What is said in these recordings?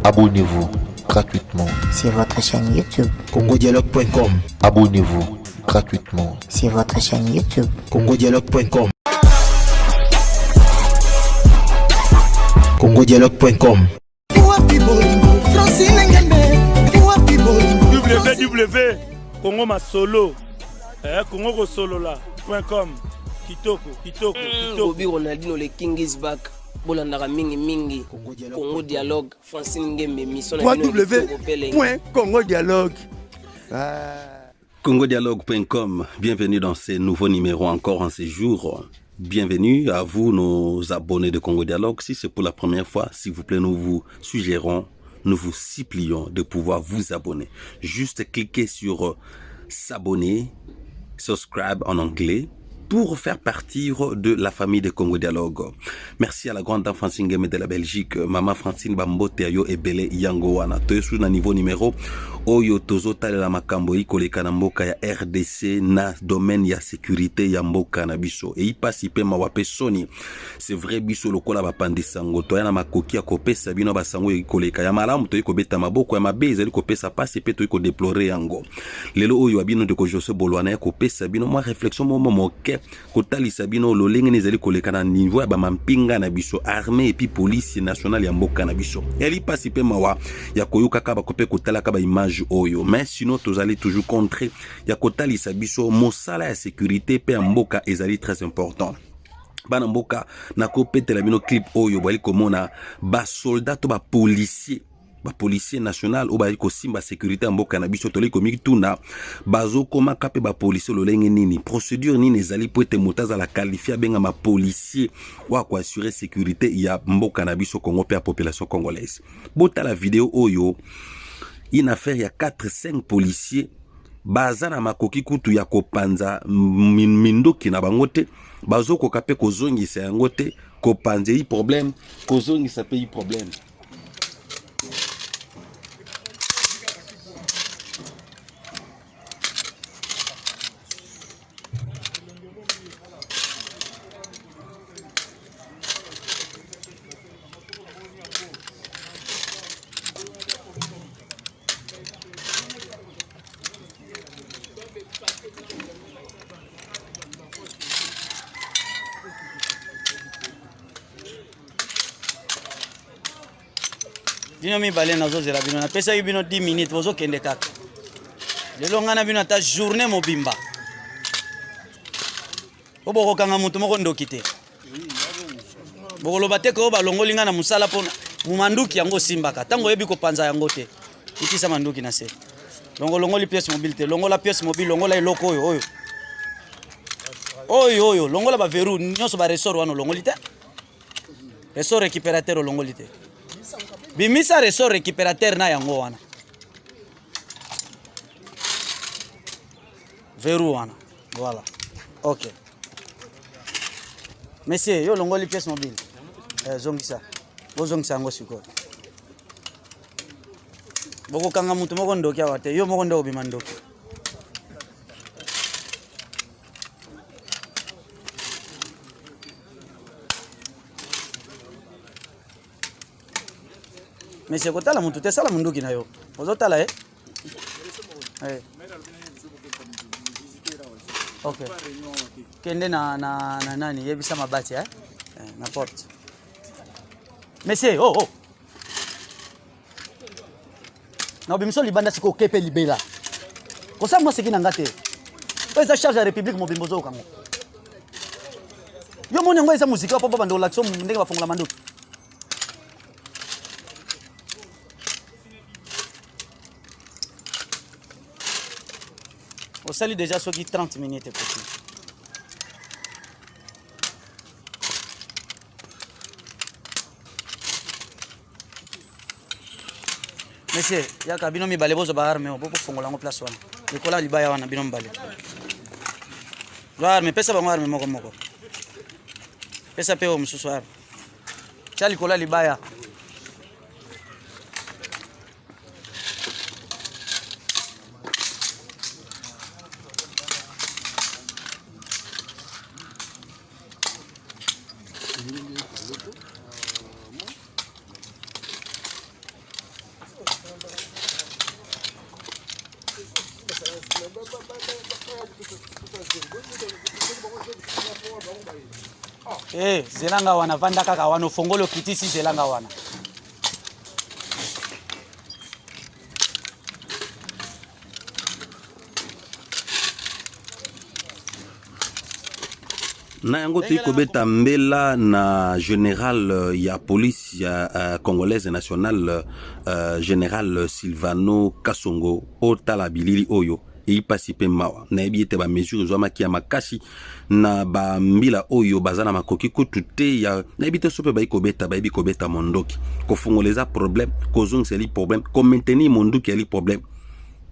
Abonnez-vous gratuitement sur votre chaîne YouTube congodialogue.com. Abonnez-vous gratuitement sur votre chaîne YouTube congodialogue.com. congodialogue.com. www Congo Masolo Congo Solo là.com. Kitoko Bobby Ronaldinho le King is back. Bolandaka mingi Congo Dialogue Francine Ngembe mission www.congodialogue. congodialogue.com. Bienvenue dans ce nouveau numéro encore en ce jour. Bienvenue à vous nos abonnés de Congo Dialogue. Si c'est pour la première fois, s'il vous plaît, nous vous suggérons, nous vous supplions de pouvoir vous abonner. Juste cliquez sur s'abonner, subscribe en anglais, pour faire partie de la famille de Congo Dialogue. Merci à la grande dame Francine Ngeme de la Belgique, Maman Francine Bambote Ayo Ebele Yango wana. Toyesu na niveau numéro Oyo Tozota la Makambo Ikoleka na mboka ya RDC na domaine ya sécurité ya mboka na biso. Et ipasi pe mawape soni. C'est vrai biso lokola bapandisa ngo toya na makoki ya kopesa bino basango ikoleka ya malamu toyi kobeta maboko ya mabe ezali kopesa pasi pe toyi ko déplorer yango. Lelo oyo abino de ko José Bolwana ya kopesa bino moi réflexion momo moke kotalisa bino lolenge nezali koleka na niveau ya bamampinga na biso armée et puis police nationale ya mboka na biso. Eli pasi pe mawa ya koyoka ka bakope kotala ka ba image oyo. Mais sinon tozali toujours contre ya kotalisa biso mosala ya sécurité pe ya mboka ezali très important. Bana mboka na kopetela bino clip oyo bali komona ba soldat to ba policier national ou ba ko simba sécurité en mboka na biso toli komi tuna bazo koma kape ba policier lolenge nini procédure nini ezali po ete motaza la qualifier benga ma policier wa ko assurer sécurité ya mboka na biso Congo pe ya population congolaise. Bota la vidéo oyo une affaire ya 4-5 policiers baza na makoki kutu ya kopanza mindoki na bangote bazo ko kape ko zongisa yango te kopanze yi problème ko zongisa pe yi problème. Bino mi bale na zozela bino na pesa bino 10 minutes bozo kende kaka. Lelo ngana bino ta journée mobimba. Oboko kanga mutu moko ndokite. Bokolo bateke oba longoli ngana musala pona mumanduki yango simbaka. Tango yebi ko panza yango te. Itisa manduki na se. Longolongoli pièce mobile te. Longola pièce mobile longola eloko oyo. Oyo longola ba verrou nyonso ba ressort wano longoli te. Ressort récupérateur longoli te. Bimisa ressort récupérateur na yango wana. Verrou wana. Voilà. OK. Monsieur, yo longoli pièce mobile. Zongisa. Bozongisa ngo siko. Boko kanga mutu moko ndoki awate. Yo moko ndo bima ndoki. Mais c'est kotala mutu te sala munduki na yo. Ozotala OK. Kende na nani yebisa mabati na porte. Monsieur, oh. Na bimso libanda siko kepe libela. Kosa moi seki na ngate. Eza charge ya république mobimbozo kango. Yo moni ngo eza muzika papa bando l'action ndenge bafongola manduki. Au salut déjà ceux qui 30 minutes possible. Monsieur, yaka bino mi balebozo ba arme opo fongola ngo place wana. Likola libaya wana bino mbale. Ba arme pesa ba arme moko. Pesa pe o msusu arme. Cha likola libaya. zelanga wana vanda kaka wana fongolo kitisi zelanga wana. Na yango tiko beta mbela na général ya police ya congolaise nationale général Silvano Kasongo otala bilili oyo e pasi pe mawa na ebiete ba mesure zo makia makasi na ba mbila oyo bazana makoki kutute ya na ebite sope ba ikobeta ba ebi kobeta mondoki ko fongoleza problème ko zongeli problème ko maintenir mondoki ali problème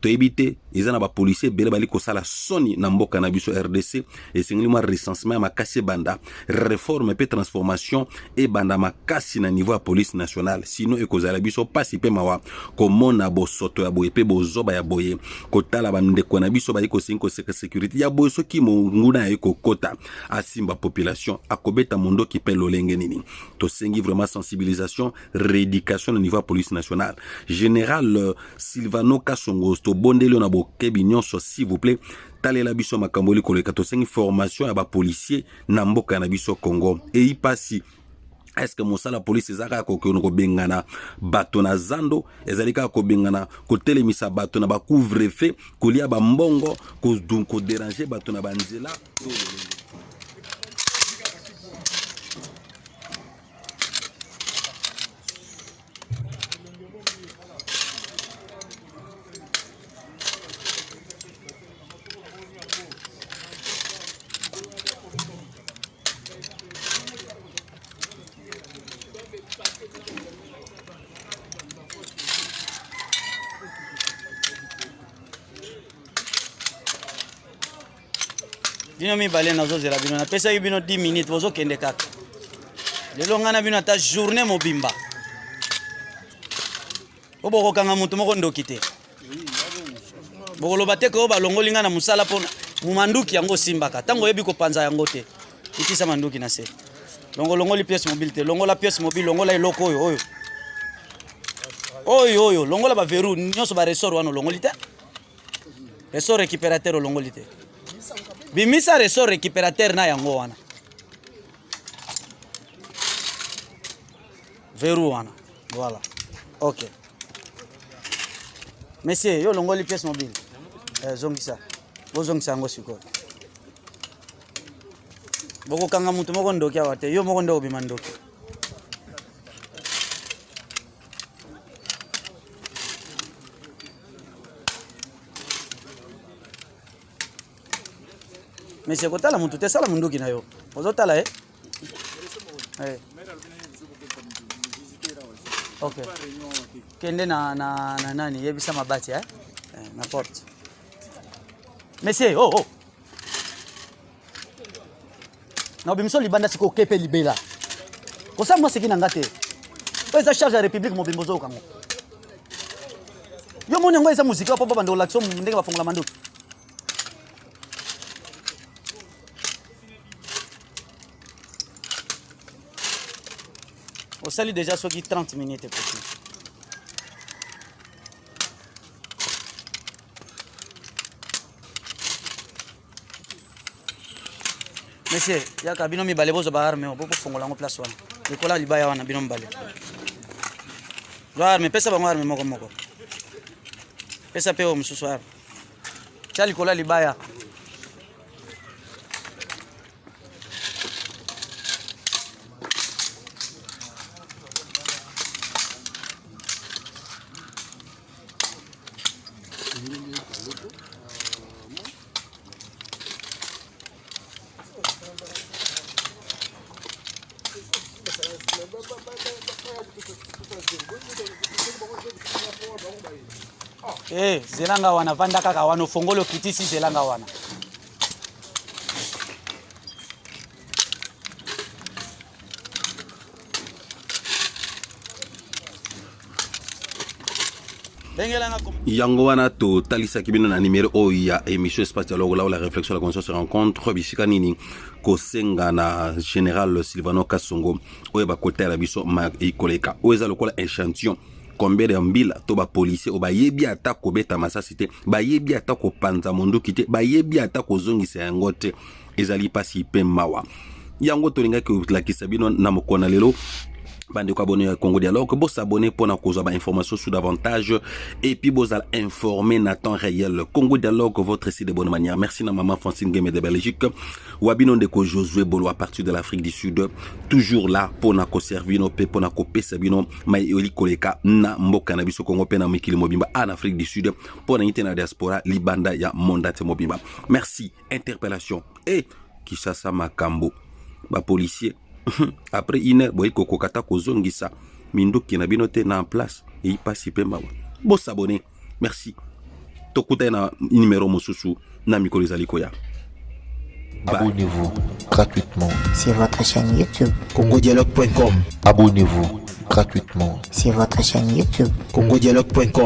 to ebite izana ba policier bele bali ko sala soni na mboka na biso RDC et singli ma recensement makasi banda réforme pe transformation et banda makasi na niveau ya police nationale sinon e kozala biso pasi pe mawa ko mona bo soto ya boye pe bo zoba ya boye ko tala ba ndeko na biso ba iko sinko sécurité ya boye soki monguna ya ko kota asimba population akobeta mondo ki pe lolenge nini to sengi vraiment sensibilisation rééducation au niveau ya police nationale général Silvano Kasongo to bondeli na bokebi nyonso s'il vous plaît talela biso makamboli koleka to sengi formation ya ba policier na mboka na biso Congo et y pasi est-ce que mosala police ezaka ko bengana bato na zando ezalika ko bengana ko telemisa bato na ba couvre-feu kolia ba mbongo ko déranger bato na banzela Bino mi bale na zozela bino na pesa bino 10 minutes bozo kende kaka. Lelo ngana bino ta journée mobimba. Oboko kanga mutu moko ndokite. Bokolo bateke oba longoli ngana musala pona mumanduki yango simbaka. Tango yebi ko panza yango te. Itisa manduki na se. Longoli pièce mobile te. Longola pièce mobile, longola eloko oyo. Oyo, longola ba verrou nyonso ba ressort wana longoli te. Ressort récupérateur longoli te. Bimisa ressort récupérateur na yango wana. Verrou wana. Voilà. OK. Monsieur, yo longoli pièce mobile. Zongisa. Bozongisa ngo siko. Boko kanga mutu moko ndoki awate. Yo moko ndo obima ndoki. Monsieur kotala mutu te sala munduki na yo. Ozotala eh? OK. Kende na nani yebisa mabati na porte. Monsieur, oh. Na bimso libanda siko kepe libela. Kosa moi seki nanga te. Eza charge ya République mobimbo zo kango. Yo moni ngo eza muzika po bando l'action ndenge bafongola manduki. Au salut déjà ce qui 30 minutes possible. Monsieur, yaka bino mi balebo zo ba arme o popo fongola ngo place wana. Likola libaya wana bino mbale. Arme pesa ba arme moko. Pesa pe o msusu arme. Cha likola libaya. Zelanga wana vanda kaka wana fongolo kitisi zelanga wana. Yango wana to talisa kibino na numéro o ya émission espace dialogue là où la réflexion la conscience se rencontre bisika nini ko senga na général Silvano Kasongo oye ba côté la biso ma ikoleka oeza lokola échantillon combien de mbila to ba policier o ba yebi ata ko beta masasi te ba yebi ata ko panza monduki te ba yebi ata ko zongisa yango te ezali pasi pe mawa yango tolinga ke lakisa bino na mokona lelo bande ko abonné à Congo Dialogue bo s'abonner pour na kozo ba information sur davantage et puis bo zal informer na temps réel Congo Dialogue votre site de bonne manière. Merci na maman Francine Game de Belgique wabino de ko Josué Bolo à partir de l'Afrique du Sud toujours là pour na ko servir no pe pour na ko pesa bino mai oli koleka na mboka na biso Congo pe na mikili mobimba en Afrique du Sud pour na na diaspora libanda ya mondate mobimba. Merci interpellation et Kishasa Makambo ba policier après une heure boy koko kata kozongisa mindoki na binote na en place et il passe pemba bo s'abonner merci tokuta na numéro mosusu na mikolo zalikoya. Abonnez-vous gratuitement. Sur votre chaîne YouTube. congodialogue.com. Abonnez-vous gratuitement. Sur votre chaîne YouTube. congodialogue.com.